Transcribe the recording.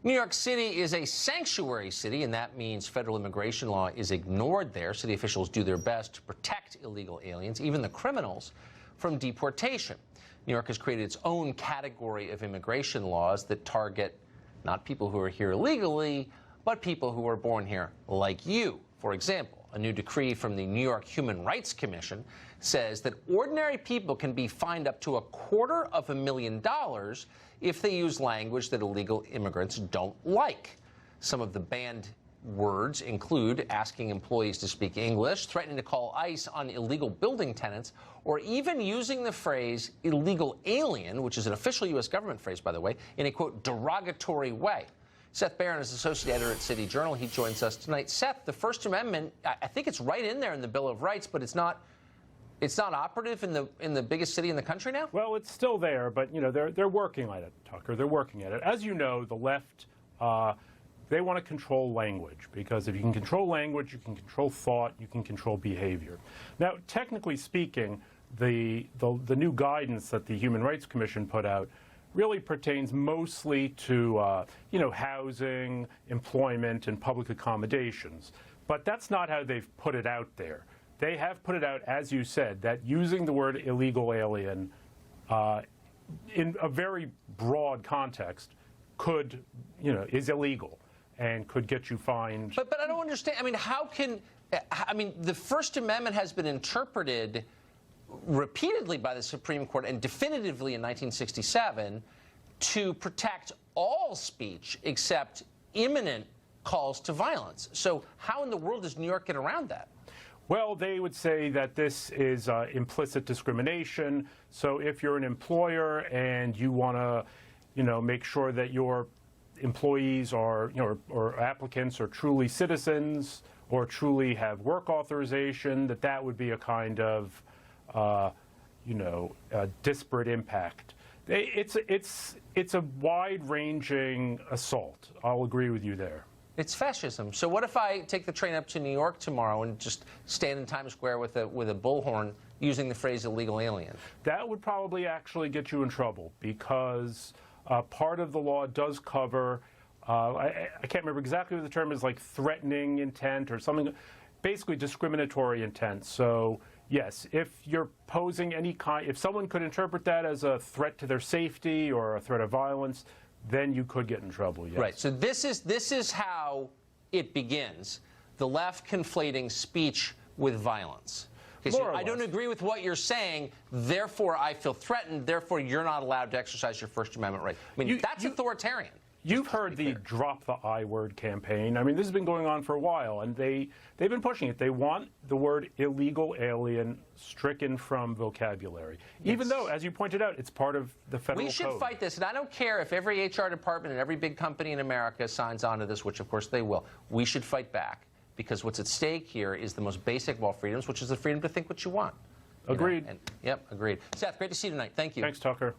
New York City is a sanctuary city, and that means federal immigration law is ignored there. City officials do their best to protect illegal aliens, even the criminals, from deportation. New York has created its own category of immigration laws that target not people who are here illegally, but people who are born here like you. For example, a new decree from the New York Human Rights Commission says that ordinary people can be fined up to $250,000 if they use language that illegal immigrants don't like. Some of the banned words include asking employees to speak English, threatening to call ICE on illegal building tenants, or even using the phrase illegal alien, which is an official U.S. government phrase, by the way, in a, quote, derogatory way. Seth Barron is associate editor at City Journal. He joins us tonight. Seth, the First Amendment, I think it's right in there in the Bill of Rights, but it's not operative in the biggest city in the country now? Well, it's still there, but you know they're working at it, Tucker. They're working at it. As you know, the left they want to control language, because if you can control language, you can control thought, you can control behavior. Now, technically speaking, the new guidance that the Human Rights Commission put out really pertains mostly to housing, employment, and public accommodations. But that's not how they've put it out there. They have put it out, as you said, that using the word illegal alien in a very broad context is illegal and could get you fined. But I don't understand. I mean, the First Amendment has been interpreted repeatedly by the Supreme Court and definitively in 1967 to protect all speech except imminent calls to violence. So how in the world does New York get around that? Well, they would say that this is implicit discrimination. So if you're an employer and you want to, make sure that your employees are, or applicants are truly citizens or truly have work authorization, that would be a kind of, disparate impact. It's a wide-ranging assault. I'll agree with you there. It's fascism. So what if I take the train up to New York tomorrow and just stand in Times Square with a bullhorn using the phrase illegal alien? That would probably actually get you in trouble, because part of the law does cover, I can't remember exactly what the term is, like threatening intent or something, basically discriminatory intent. So yes, if you're posing any kind, if someone could interpret that as a threat to their safety or a threat of violence, then you could get in trouble, yes. Right. So this is how it begins. The left conflating speech with violence. I don't agree with what you're saying, therefore I feel threatened, therefore you're not allowed to exercise your First Amendment right. I mean, that's authoritarian. You've heard the Drop the I Word campaign. I mean, this has been going on for a while, and they've been pushing it. They want the word illegal alien stricken from vocabulary, even though, as you pointed out, it's part of the federal code. We should fight this, and I don't care if every HR department and every big company in America signs on to this, which of course they will. We should fight back, because what's at stake here is the most basic of all freedoms, which is the freedom to think what you want. Agreed. Yep, agreed. Seth, great to see you tonight. Thank you. Thanks, Tucker.